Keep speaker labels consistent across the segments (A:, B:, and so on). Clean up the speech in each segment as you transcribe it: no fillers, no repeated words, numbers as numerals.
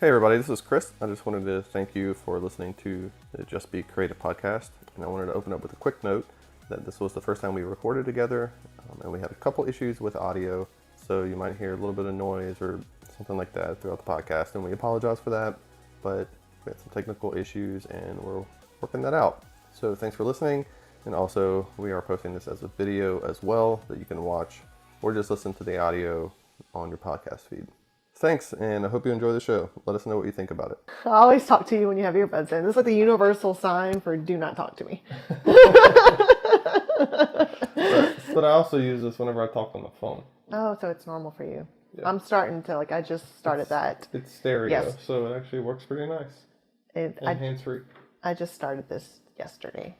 A: Hey everybody, this is Krist. I just wanted to thank you for listening to the Just Be Creative podcast. And I wanted to open up with a quick note that this was the first time we recorded together, and we had a couple issues with audio, so you might hear a little bit of noise or something like that throughout the podcast, and we apologize for that, but we had some technical issues and we're working that out. So thanks for listening, and also we are posting this as a video as well that you can watch or just listen to the audio on your podcast feed. Thanks, and I hope you enjoy the show. Let us know what you think about it.
B: I always talk to you when you have earbuds in. This is like the universal sign for do not talk to me.
A: But I also use this whenever I talk on the phone.
B: Oh, so it's normal for you.
A: Yeah.
B: I'm starting to, I just started that.
A: It's stereo,
B: Yes.
A: so it actually works pretty nice. And hands-free.
B: I just started this yesterday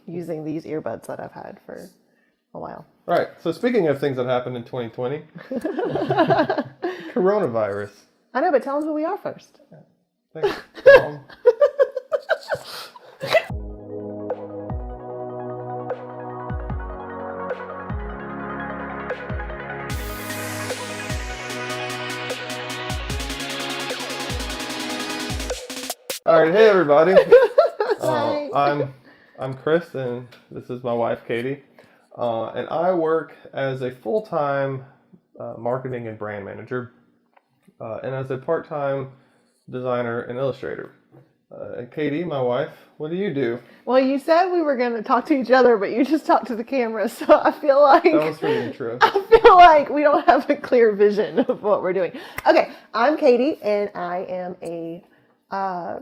B: using these earbuds that I've had for a while.
A: All right, so speaking of things that happened in 2020, coronavirus.
B: I know, but tell them who we are first.
A: Thanks. All right, hey everybody.
B: Hi.
A: I'm Chris, and this is my wife Katie, and I work as a full-time marketing and brand manager, and as a part-time designer and illustrator. And Katie, my wife, what do you do?
B: Well, you said we were going to talk to each other, but you just talked to the camera, so I feel like
A: That was for the intro.
B: I feel like we don't have a clear vision of what we're doing. Okay, I'm Katie, and I am I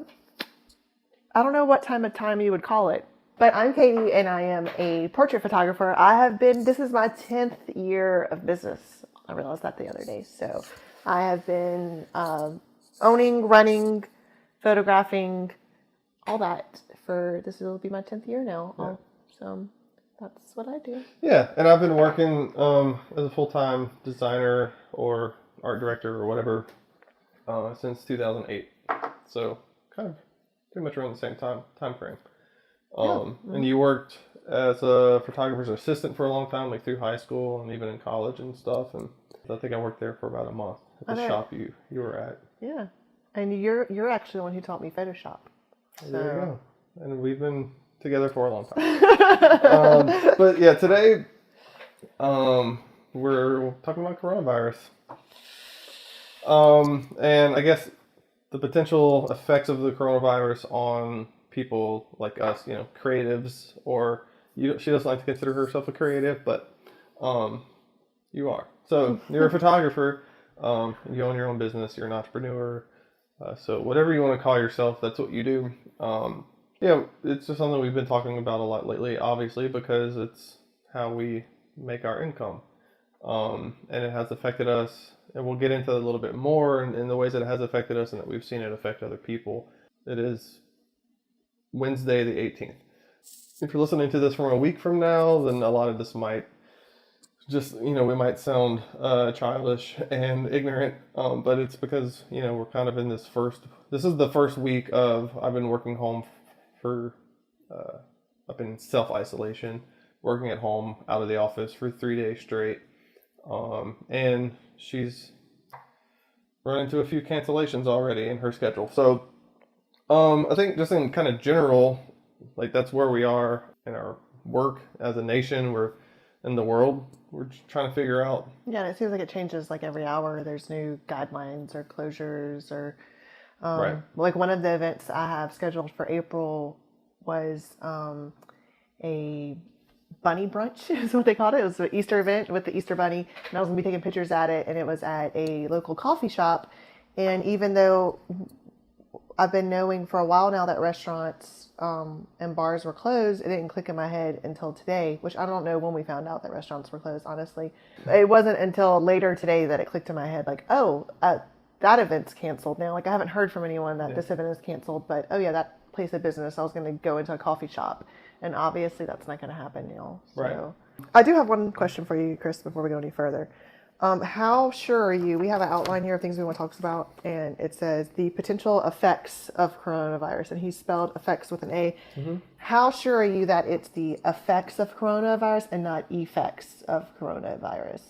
B: don't know what time you would call it, but I'm Katie, and I am a portrait photographer. This is my 10th year of business. I realized that the other day. So I have been owning, running, photographing, all that this will be my 10th year now.
A: Yeah.
B: So that's what I do.
A: Yeah, and I've been working as a full-time designer or art director or whatever since 2008. So kind of pretty much around the same time frame. And you worked as a photographer's assistant for a long time, like through high school and even in college and stuff. And I think I worked there for about a month at the shop you were at.
B: Yeah, and you're actually the one who taught me Photoshop. So.
A: There you go. And we've been together for a long time. But yeah, today we're talking about coronavirus. And I guess the potential effects of the coronavirus on people like us, creatives, or she doesn't like to consider herself a creative, but you are. So you're a photographer, you own your own business, you're an entrepreneur, so whatever you want to call yourself, that's what you do. It's just something we've been talking about a lot lately, obviously, because it's how we make our income, and it has affected us. And we'll get into a little bit more in the ways that it has affected us and that we've seen it affect other people. It is Wednesday the 18th. If you're listening to this from a week from now, then a lot of this might just, we might sound childish and ignorant, but it's because, we're kind of in this is the first week I've been working home I've been in self-isolation, working at home out of the office for 3 days straight. And she's run into a few cancellations already in her schedule. So, I think just in kind of general, like that's where we are in our work as a nation. We're in the world. We're just trying to figure out.
B: Yeah, and it seems like it changes like every hour. There's new guidelines or closures or,
A: Right.
B: Like one of the events I have scheduled for April was, a bunny brunch is what they called it. It was an Easter event with the Easter bunny, and I was going to be taking pictures at it, and it was at a local coffee shop. And even though I've been knowing for a while now that restaurants and bars were closed, it didn't click in my head until today, which I don't know when we found out that restaurants were closed, honestly. It wasn't until later today that it clicked in my head, like, that event's canceled now. Like, I haven't heard from anyone that this event is canceled, but that place of business, I was going to go into a coffee shop. And obviously that's not going to happen now. So.
A: Right.
B: I do have one question for you, Chris, before we go any further. How sure are you? We have an outline here of things we want to talk about, and it says the potential effects of coronavirus, and he spelled effects with an A. Mm-hmm. How sure are you that it's the effects of coronavirus and not effects of coronavirus?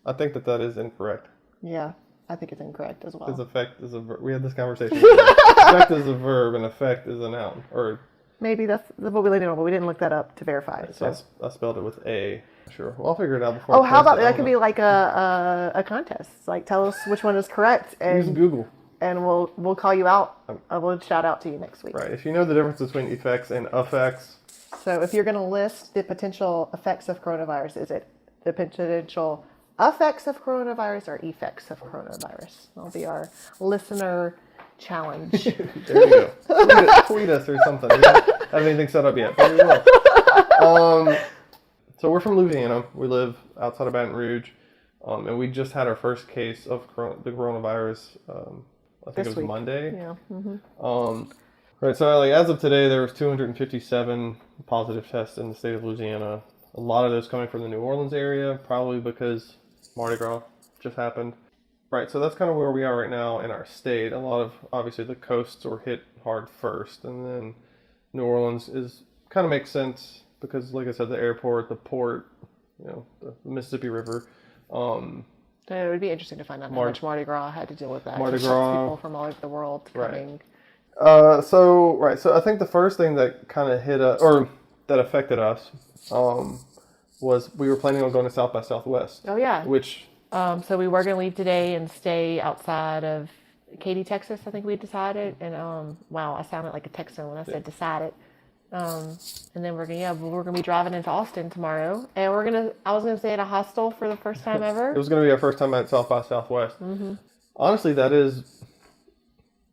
A: I think that is incorrect.
B: Yeah. I think it's incorrect as well.
A: Because effect is a verb. We had this conversation. Effect is a verb and effect is a noun. Or
B: maybe that's what we landed on, but we didn't look that up to verify.
A: so I spelled it with A. Sure. Well, I'll figure it out before.
B: Oh, how about that? Could be like a contest. Like, tell us which one is correct, and
A: use Google.
B: And we'll call you out. We'll shout out to you next week.
A: Right. If you know the difference between effects and affects.
B: So if you're going to list the potential effects of coronavirus, is it the potential effects of coronavirus or effects of coronavirus? That'll be our listener challenge.
A: There you go. Tweet us or something. We don't have anything set up yet, but we will. So we're from Louisiana. We live outside of Baton Rouge. And we just had our first case of the coronavirus, I think it was Monday.
B: Yeah. Mm-hmm.
A: Right, so like, as of today, there was 257 positive tests in the state of Louisiana. A lot of those coming from the New Orleans area, probably because Mardi Gras just happened. Right, so that's kind of where we are right now in our state. A lot of, obviously, the coasts were hit hard first, and then New Orleans kind of makes sense because, like I said, the airport, the port, the Mississippi River.
B: It would be interesting to find out how much Mardi Gras had to deal with that.
A: Mardi Gras.
B: People from all over the world coming.
A: Right. So I think the first thing that kind of hit us, or that affected us, was we were planning on going to South by Southwest.
B: Oh, yeah.
A: Which...
B: So we were going to leave today and stay outside of Katy, Texas, I think we decided. And, wow, I sounded like a Texan when I said decided. And then we're gonna be driving into Austin tomorrow, and I was gonna say at a hostel for the first time ever.
A: It was gonna be our first time at South by Southwest.
B: Mm-hmm.
A: Honestly, that's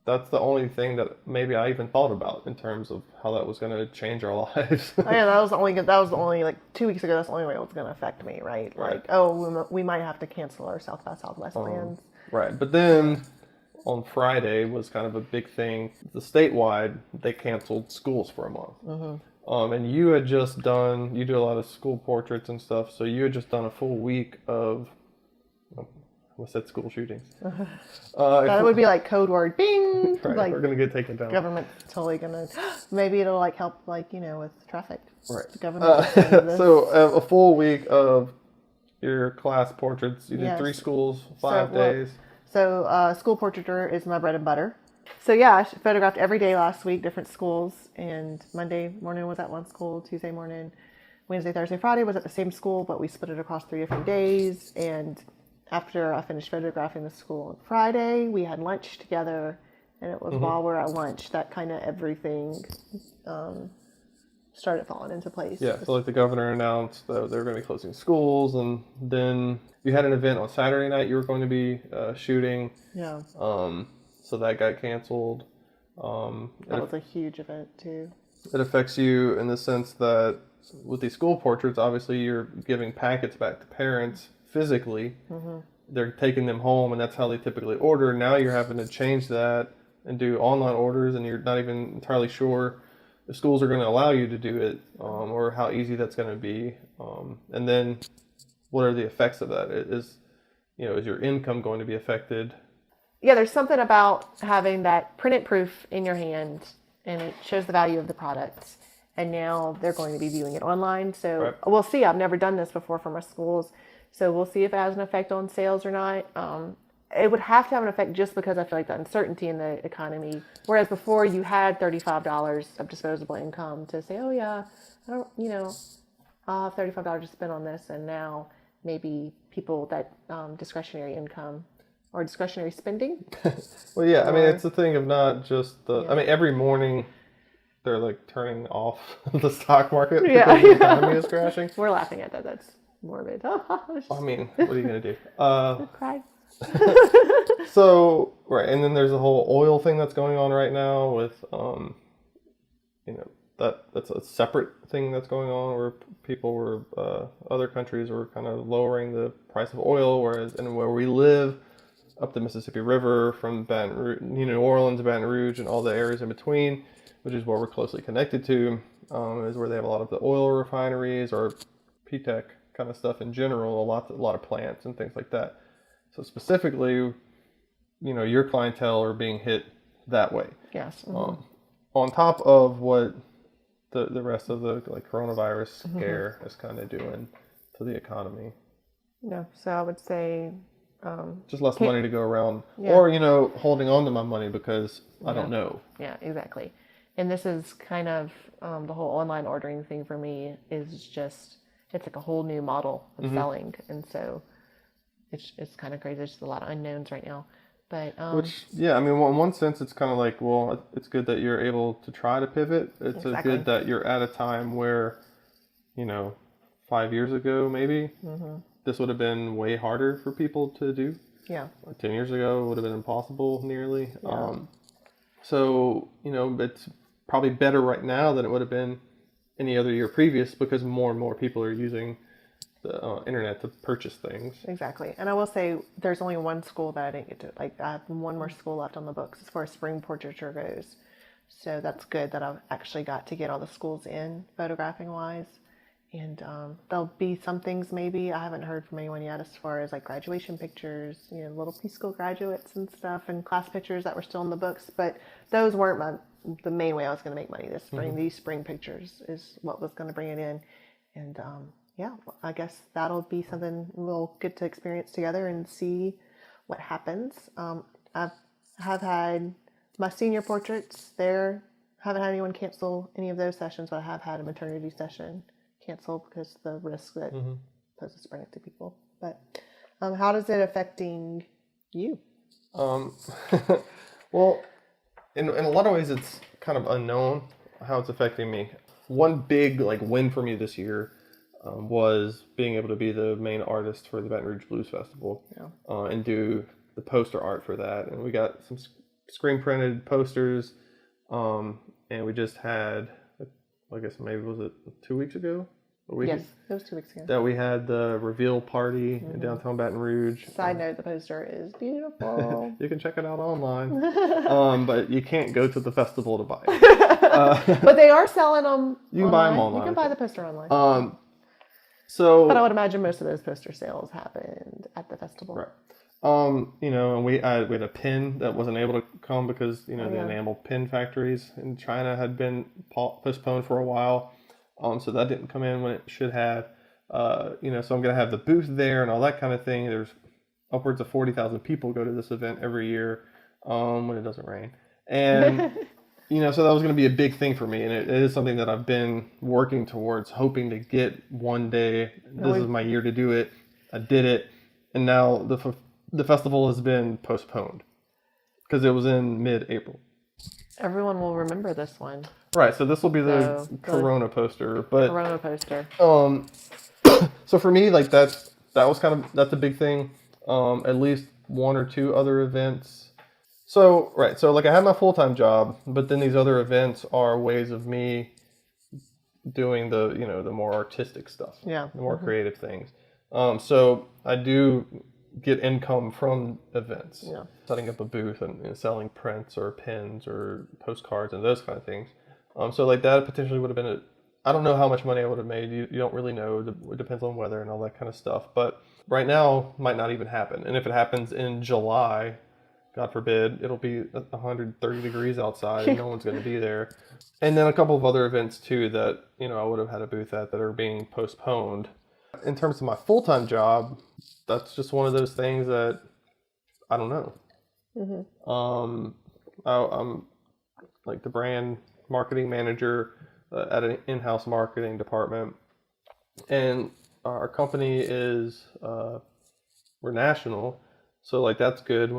A: the only thing that maybe I even thought about in terms of how that was gonna change our lives.
B: Oh, yeah, that was the only like 2 weeks ago. That's the only way it was gonna affect me, right? Like, we might have to cancel our South by Southwest plans.
A: Right, but then on Friday was kind of a big thing. The statewide, they canceled schools for a month. Mm-hmm. And you had just done, you do a lot of school portraits and stuff, so you had just done a full week of, I almost said school shootings.
B: That would be like code word, bing!
A: Right,
B: like,
A: we're going to get taken down.
B: Government's totally going to, maybe it'll like help with traffic.
A: Right.
B: The government.
A: So a full week of your class portraits. You did 3 schools, 5 days.
B: So school portraiture is my bread and butter. So yeah, I photographed every day last week, different schools. And Monday morning was at one school, Tuesday morning, Wednesday, Thursday, Friday was at the same school, but we split it across 3 different days. And after I finished photographing the school on Friday, we had lunch together. And it was while we were at lunch that kind of everything started falling into place.
A: Yeah, so like the governor announced that they were going to be closing schools, and then you had an event on Saturday night you were going to be shooting.
B: Yeah.
A: So that got canceled.
B: That was a huge event too.
A: It affects you in the sense that with these school portraits, obviously you're giving packets back to parents physically. Mm-hmm. They're taking them home, and that's how they typically order. Now you're having to change that and do online orders, and you're not even entirely sure the schools are going to allow you to do it, or how easy that's going to be. And then what are the effects of that? Is your income going to be affected?
B: Yeah, there's something about having that printed proof in your hand, and it shows the value of the product. And now they're going to be viewing it online. So We'll see. I've never done this before from our schools. So we'll see if it has an effect on sales or not. It would have to have an effect just because I feel like the uncertainty in the economy. Whereas before you had $35 of disposable income to say, oh yeah, I'll have $35 to spend on this. And now maybe people that discretionary income or discretionary spending.
A: Well, yeah, I mean, it's the thing of not just I mean, every morning they're like turning off the stock market because the economy is crashing.
B: We're laughing at that. That's morbid.
A: I mean, what are you going to do?
B: Cry.
A: So, right, and then there's a whole oil thing that's going on right now with, that's a separate thing that's going on where people were, other countries were kind of lowering the price of oil, whereas where we live, up the Mississippi River from Baton Rouge, New Orleans, Baton Rouge, and all the areas in between, which is where we're closely connected to, is where they have a lot of the oil refineries or PTEC kind of stuff in general, a lot of plants and things like that. So specifically, your clientele are being hit that way.
B: Yes.
A: Mm-hmm. On top of what the rest of the coronavirus scare is kind of doing to the economy.
B: Yeah. So I would say
A: just less money to go around,
B: Yeah.
A: or holding on to my money because I don't know.
B: Yeah, exactly. And this is kind of the whole online ordering thing for me is just, it's like a whole new model of selling. And so it's kind of crazy. There's just a lot of unknowns right now. But
A: Which, yeah, I mean, well, in one sense, it's kind of like, well, it's good that you're able to try to pivot. It's good that you're at a time where, 5 years ago, maybe, this would have been way harder for people to do.
B: Yeah.
A: Like 10 years ago, it would have been impossible nearly.
B: Yeah.
A: So, it's probably better right now than it would have been any other year previous because more and more people are using the internet to purchase things.
B: Exactly. And I will say there's only one school that I didn't get to. Like, I have one more school left on the books as far as spring portraiture goes. So that's good that I've actually got to get all the schools in photographing wise. And there'll be some things maybe I haven't heard from anyone yet as far as like graduation pictures, little Peace School graduates and stuff, and class pictures that were still in the books. But those weren't the main way I was going to make money this spring. These spring pictures is what was going to bring it in. And yeah, I guess that'll be something we'll get to experience together and see what happens. I have had my senior portraits there. Haven't had anyone cancel any of those sessions, but I have had a maternity session canceled because the risk that poses to bring it to people. But how does it affecting you?
A: Well, in a lot of ways, it's kind of unknown how it's affecting me. One big win for me this year was being able to be the main artist for the Baton Rouge Blues Festival and do the poster art for that. And we got some screen printed posters, and we just had, I guess maybe was it 2 weeks ago?
B: Yes, it was 2 weeks ago.
A: That we had the reveal party in downtown Baton Rouge.
B: Side note, the poster is beautiful.
A: You can check it out online, but you can't go to the festival to buy it.
B: But they are selling them.
A: You can buy them online.
B: You can buy the poster online.
A: But
B: I would imagine most of those poster sales happened at the festival.
A: Right. And we had a pin that wasn't able to come because the enamel pin factories in China had been postponed for a while. So that didn't come in when it should have. So I'm gonna have the booth there and all that kind of thing. There's upwards of 40,000 people go to this event every year when it doesn't rain, and so that was gonna be a big thing for me, and it is something that I've been working towards, hoping to get one day. This is my year to do it. I did it, and now the festival has been postponed because it was in mid-April.
B: Everyone will remember this one.
A: Right, so this will be the Corona poster, but
B: Corona poster.
A: So for me, that's a big thing. At least one or two other events. So I have my full-time job, but then these other events are ways of me doing the more artistic stuff, the more creative things. So I do get income from events, setting up a booth and selling prints or pins or postcards and those kind of things. So that potentially would have been I don't know how much money I would have made. You don't really know. It depends on weather and all that kind of stuff. But right now might not even happen. And if it happens in July, God forbid, it'll be 130 degrees outside and no one's going to be there. And then a couple of other events too that, I would have had a booth at that are being postponed. In terms of my full-time job, that's just one of those things that I don't know. I'm like the brand marketing manager at an in-house marketing department, and our company is we're national, so that's good.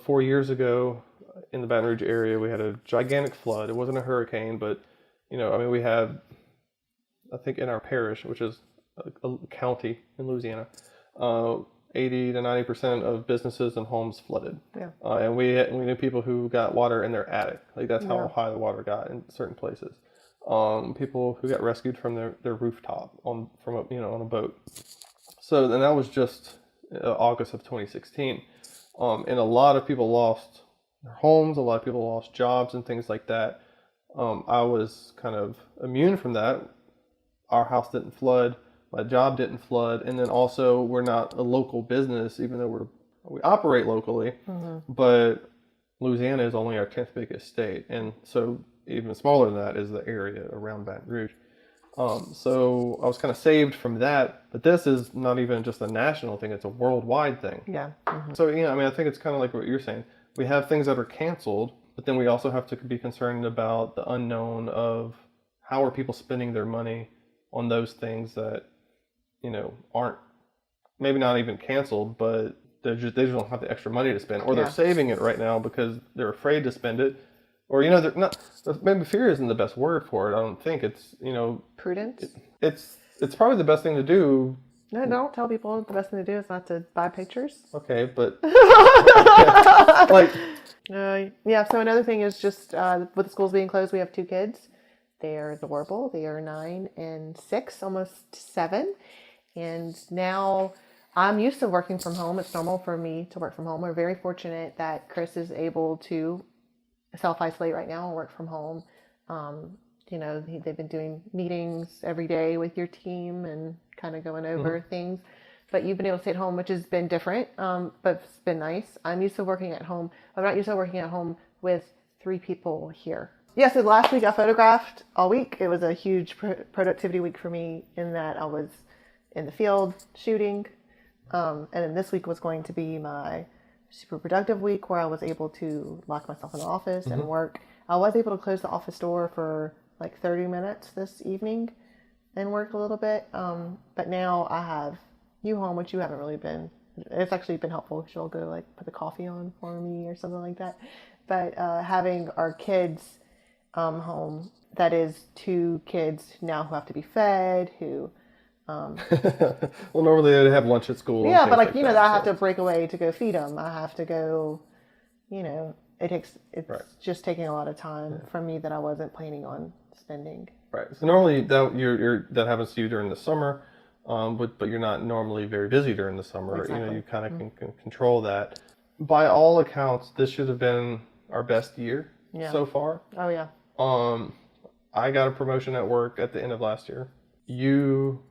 A: 4 years ago in the Baton Rouge area, we had a gigantic flood. It wasn't a hurricane, but we had, I think in our parish, which is a county in Louisiana, 80 to 90% of businesses and homes flooded. And we knew people who got water in their attic. That's how high the water got in certain places. People who got rescued from their rooftop on a boat. So then that was just August of 2016. And a lot of people lost their homes. A lot of people lost jobs and things like that. I was kind of immune from that. Our house didn't flood. My job didn't flood, and then also we're not a local business, even though we operate locally. But Louisiana is only our 10th biggest state, and so even smaller than that is the area around Baton Rouge. So I was kind of saved from that. But this is not even just a national thing; it's a worldwide thing.
B: Yeah. Hmm.
A: So I mean, I think it's kind of like what you're saying. We have things that are canceled, but then we also have to be concerned about the unknown of how are people spending their money on those things that aren't maybe not even canceled, but they just don't have the extra money to spend, or they're
B: Yeah.
A: saving it right now because they're afraid to spend it, or they're not. Maybe fear isn't the best word for it. I don't think it's
B: Prudence.
A: it's probably the best thing to do.
B: No, don't tell people the best thing to do is not to buy pictures.
A: Okay, but like
B: Yeah, so another thing is just with the schools being closed, we have 2 kids. They are adorable. They are 9 and 6, almost 7. And now I'm used to working from home. It's normal for me to work from home. We're very fortunate that Chris is able to self-isolate right now and work from home. They've been doing meetings every day with your team and kind of going over things. But you've been able to stay at home, which has been different, but it's been nice. I'm used to working at home. I'm not used to working at home with 3 people here. Yeah, so last week I photographed all week. It was a huge productivity week for me in that I was in the field shooting. And then this week was going to be my super productive week where I was able to lock myself in the office and work. I was able to close the office door for like 30 minutes this evening and work a little bit. But now I have you home, which you haven't really been. It's actually been helpful because you'll go like put the coffee on for me or something like that. But having our kids home, that is 2 kids now who have to be fed, who
A: well, normally they have lunch at school.
B: yeah, but like
A: that,
B: I have to break away to go feed them. I have to go, it's
A: Right.
B: just taking a lot of time from me that I wasn't planning on spending.
A: Right. So normally that happens to you during the summer, but you're not normally very busy during the summer.
B: Exactly.
A: You kind of can control that. By all accounts, this should have been our best year so far.
B: Oh yeah.
A: I got a promotion at work at the end of last year. You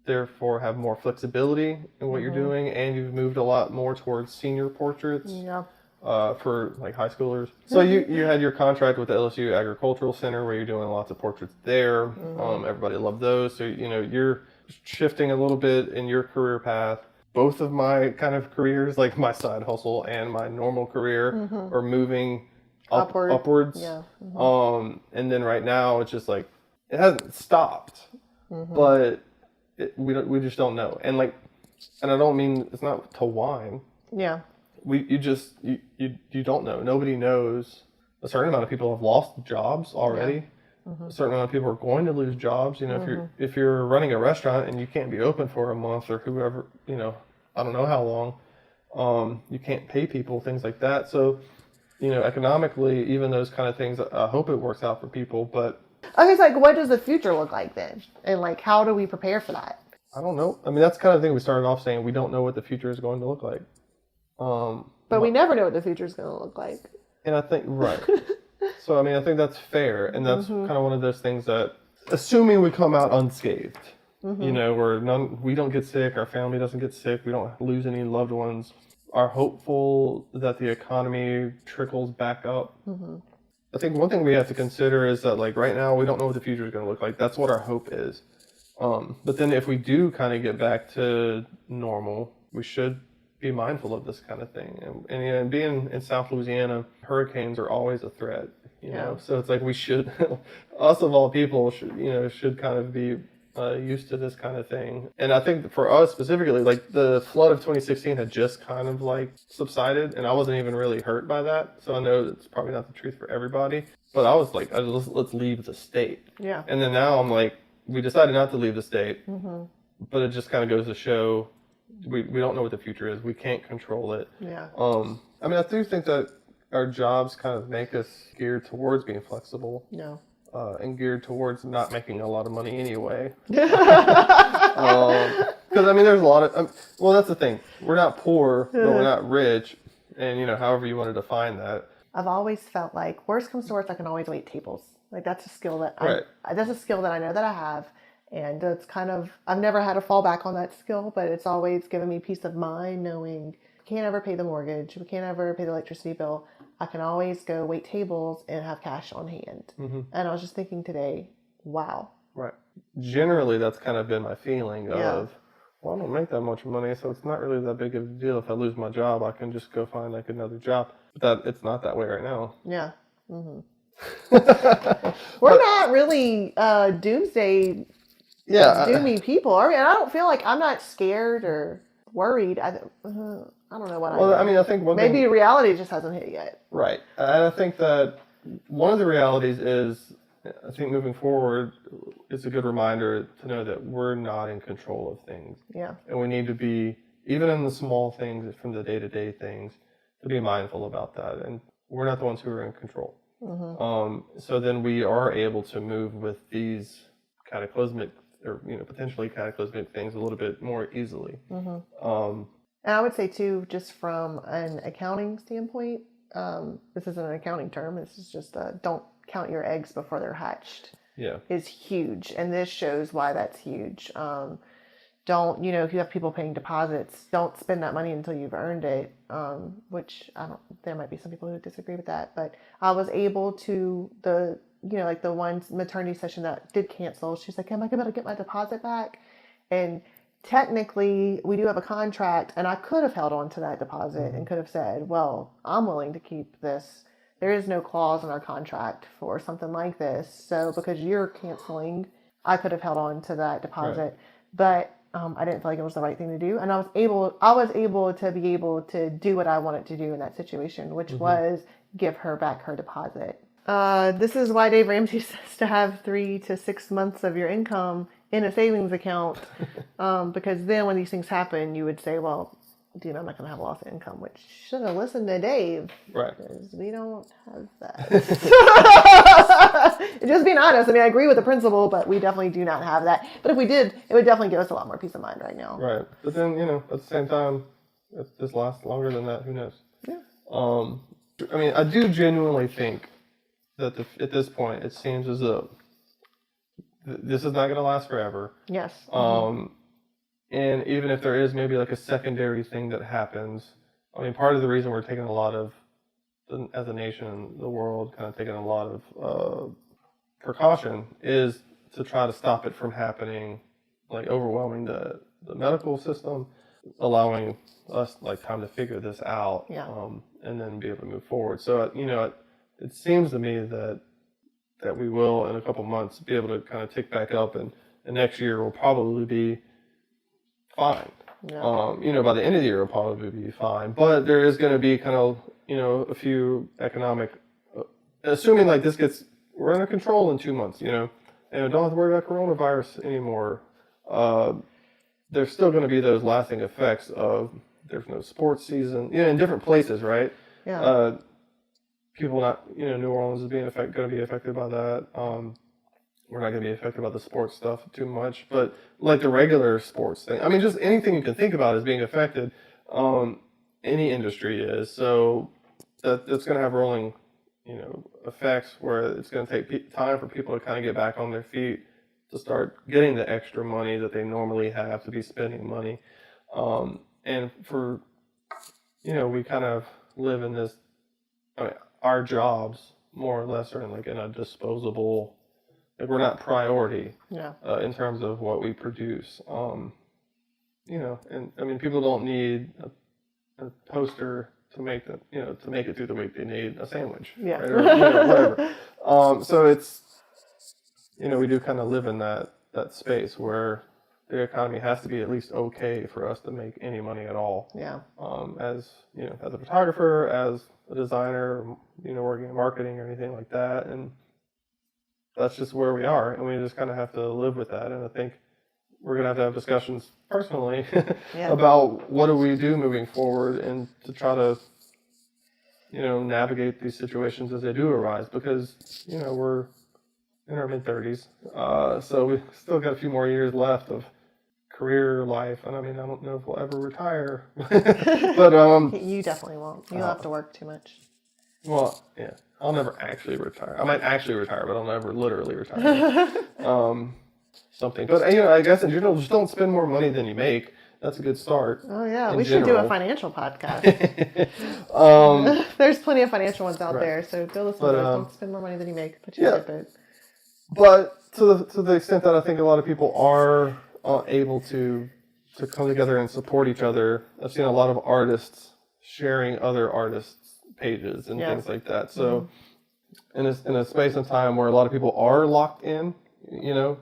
A: therefore have more flexibility in what you're doing, and you've moved a lot more towards senior portraits.
B: Yeah.
A: For like high schoolers. So you had your contract with the LSU Agricultural Center where you're doing lots of portraits there. Everybody loved those. So, you're shifting a little bit in your career path. Both of my kind of careers, like my side hustle and my normal career, are moving upwards.
B: Yeah.
A: And then right now it's just like, it hasn't stopped, but we just don't know. And I don't mean, it's not to whine.
B: Yeah.
A: You don't know. Nobody knows. A certain amount of people have lost jobs already. Yeah. A certain amount of people are going to lose jobs. If you're running a restaurant and you can't be open for a month or whoever, I don't know how long, you can't pay people, things like that. So, economically, even those kind of things, I hope it works out for people. But
B: okay, so what does the future look like then? And how do we prepare for that?
A: I don't know. I mean, that's kind of the thing we started off saying. We don't know what the future is going to look like.
B: But we never know what the future is going to look like.
A: And I think, right. So, I mean, I think that's fair. And that's kind of one of those things that, assuming we come out unscathed, we don't get sick, our family doesn't get sick, we don't lose any loved ones, are hopeful that the economy trickles back up. I think one thing we have to consider is that, right now, we don't know what the future is going to look like. That's what our hope is. But then if we do kind of get back to normal, we should be mindful of this kind of thing. And being in South Louisiana, hurricanes are always a threat, so it's like we should, us of all people, should kind of be used to this kind of thing. And I think for us specifically, the flood of 2016 had just kind of subsided, and I wasn't even really hurt by that. So I know it's probably not the truth for everybody, but I was like, let's leave the state. Yeah. And then now I'm like, we decided not to leave the state, but it just kind of goes to show we don't know what the future is. We can't control it. Yeah. I mean, I do think that our jobs kind of make us geared towards being flexible. Yeah. And geared towards not making a lot of money anyway. Because, I mean, there's a lot of... well, that's the thing. We're not poor, but we're not rich. And, however you want to define that.
B: I've always felt like, worst comes to worst, I can always wait tables. That's a skill that that's a skill that I know that I have. And it's kind of, I've never had a fallback on that skill, but it's always given me peace of mind knowing we can't ever pay the mortgage, we can't ever pay the electricity bill. I can always go wait tables and have cash on hand. And I was just thinking today, wow. Right.
A: generally that's kind of been my feeling
B: Yeah.
A: of, well, I don't make that much money, so it's not really that big of a deal. If I lose my job, I can just go find like another job. But it's not that way right now.
B: Yeah. Hmm.
A: But
B: We're not really doomsday
A: yeah,
B: doomy people. I mean, I don't feel like I'm not scared or worried. I don't know what I
A: well, I
B: am.
A: mean, I think one
B: Maybe
A: thing,
B: reality just hasn't hit yet.
A: right, and I think that one of the realities is, I think moving forward, it's a good reminder to know that we're not in control of things.
B: Yeah.
A: And we need to be, even in the small things, from the day-to-day things, to be mindful about that. And we're not the ones who are in control. So then we are able to move with these cataclysmic, or potentially cataclysmic things a little bit more easily.
B: And I would say too, just from an accounting standpoint, this isn't an accounting term. This is just don't count your eggs before they're hatched.
A: Yeah.
B: Is huge, and this shows why that's huge. Don't, if you have people paying deposits, don't spend that money until you've earned it. Which there might be some people who disagree with that, but I was able to like the one maternity session that did cancel. She's like, "Am I going to get my deposit back?" And technically, we do have a contract, and I could have held on to that deposit and could have said, "Well, I'm willing to keep this." There is no clause in our contract for something like this, so because you're canceling, I could have held on to that deposit.
A: Right.
B: But I didn't feel like it was the right thing to do, and I was able to be able to do what I wanted to do in that situation, which was give her back her deposit. This is why Dave Ramsey says to have 3 to 6 months of your income in a savings account, because then when these things happen, you would say, well, I'm not going to have a loss of income, which should have listened to Dave.
A: Right.
B: Because we don't have that. Just being honest, I agree with the principle, but we definitely do not have that. But if we did, it would definitely give us a lot more peace of mind right now.
A: Right. But then, at the same time, if this lasts longer than that, who knows?
B: Yeah.
A: I do genuinely think that at this point, it seems as though this is not going to last forever.
B: Yes.
A: And even if there is maybe like a secondary thing that happens, part of the reason we're taking a lot of, as a nation, the world kind of taking a lot of precaution is to try to stop it from happening, like overwhelming the medical system, allowing us like time to figure this out, and then be able to move forward. So, it seems to me that we will in a couple months be able to kind of tick back up, and next year will probably be fine.
B: Yeah.
A: By the end of the year, it'll probably be fine. But there is going to be kind of, a few economic, assuming like we're under control in 2 months, and don't have to worry about coronavirus anymore. There's still going to be those lasting effects of there's no sports season, in different places, right?
B: Yeah.
A: People not, New Orleans is going to be affected by that. We're not going to be affected by the sports stuff too much, but like the regular sports thing, just anything you can think about is being affected. Any industry is, so that's going to have rolling, effects where it's going to take time for people to kind of get back on their feet, to start getting the extra money that they normally have to be spending money. And for, we kind of live in this, our jobs more or less are in a disposable, like we're not priority in terms of what we produce. And people don't need a toaster to make it through the week. They need a sandwich, right? Or whatever. So it's, we do kind of live in that space where the economy has to be at least okay for us to make any money at all.
B: Yeah.
A: As as a photographer, as a designer, working in marketing or anything like that, and that's just where we are, and we just kind of have to live with that. And I think we're going to have discussions personally about what do we do moving forward, and to try to, navigate these situations as they do arise, because, we're in our mid-30s, so we've still got a few more years left of career life, and I don't know if we'll ever retire, but
B: you definitely won't. You'll have to work too much.
A: Well, yeah, I'll never actually retire. I might actually retire, but I'll never literally retire. Something. But, I guess in general, just don't spend more money than you make. That's a good start.
B: Oh, yeah. We should do a financial podcast. There's plenty of financial ones out there, so go listen to those. Don't spend more money than you make. Put your tip in.
A: But to the extent that I think a lot of people are able to come together and support each other, I've seen a lot of artists sharing other artists' pages and
B: Yeah.
A: things like that. So in a space and time where a lot of people are locked in, you know,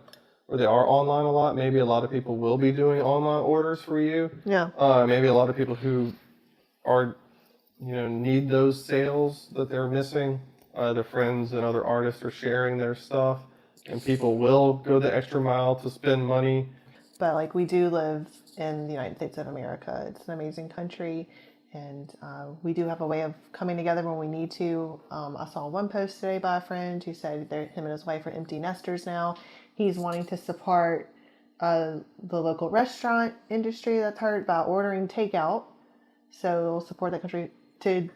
A: where they are online a lot, maybe a lot of people will be doing online orders for you.
B: Yeah.
A: Maybe a lot of people who are, you know, need those sales that they're missing. Their friends and other artists are sharing their stuff, and people will go the extra mile to spend money.
B: But like we do live in the United States of America. It's an amazing country, and we do have a way of coming together when we need to. I saw one post today by a friend who said him and his wife are empty nesters now. He's wanting to support the local restaurant industry that's hurt by ordering takeout. So support that country to,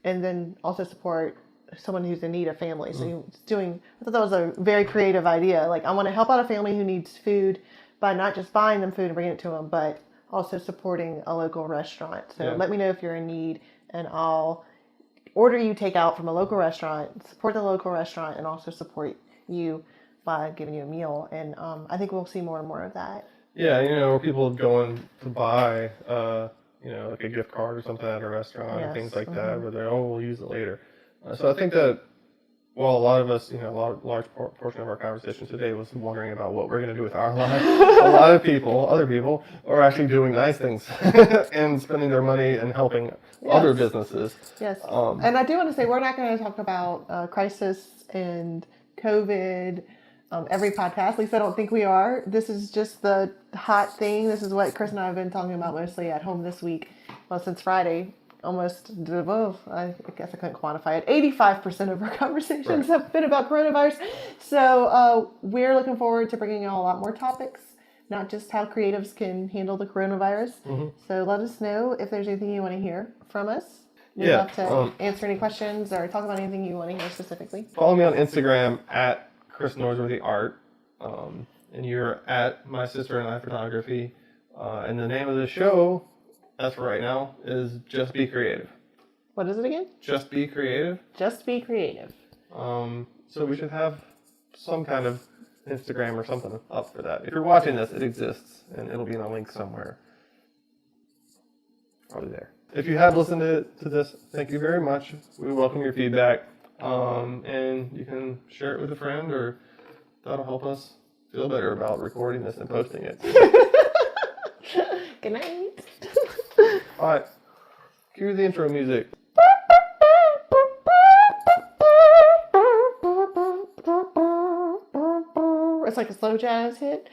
B: and then also support someone who's in need of family. So he's doing. I thought that was a very creative idea. Like I want to help out a family who needs food by not just buying them food and bringing it to them, but also supporting a local restaurant. So let me know if you're in need, and I'll order you takeout from a local restaurant, support the local restaurant, and also support you by giving you a meal. And I think we'll see more and more of that.
A: Yeah, you know, where people going to buy, you know, like a gift card or something at a restaurant and things like that, where they're, we'll use it later. So I think that while a lot of us, you know, large portion of our conversation today was wondering about what we're going to do with our lives, a lot of people, other people, are actually doing nice things and spending their money and helping other businesses.
B: Yes. And I do want to say, we're not going to talk about crisis and COVID every podcast. At least I don't think we are. This is just the hot thing. This is what Chris and I have been talking about mostly at home this week. Well, since Friday. Almost, well, I guess I couldn't quantify it. 85% of our conversations have been about coronavirus. So we're looking forward to bringing you a lot more topics, not just how creatives can handle the coronavirus. So let us know if there's anything you want to hear from us. We'd love to answer any questions or talk about anything you want to hear specifically.
A: Follow me on Instagram at Krist Norsworthy Art, and you're at My Sister and I Photography. And the name of the show, as for right now, is Just Be Creative.
B: What is it again?
A: Just Be Creative.
B: Just Be Creative.
A: So we should have some kind of Instagram or something up for that. If you're watching this, it exists, and it'll be in a link somewhere. Probably there. If you have listened to this, thank you very much. We welcome your feedback. And you can share it with a friend, or that'll help us feel better about recording this and posting it.
B: Good night.
A: All right. Cue the intro music.
B: It's like a slow jazz hit.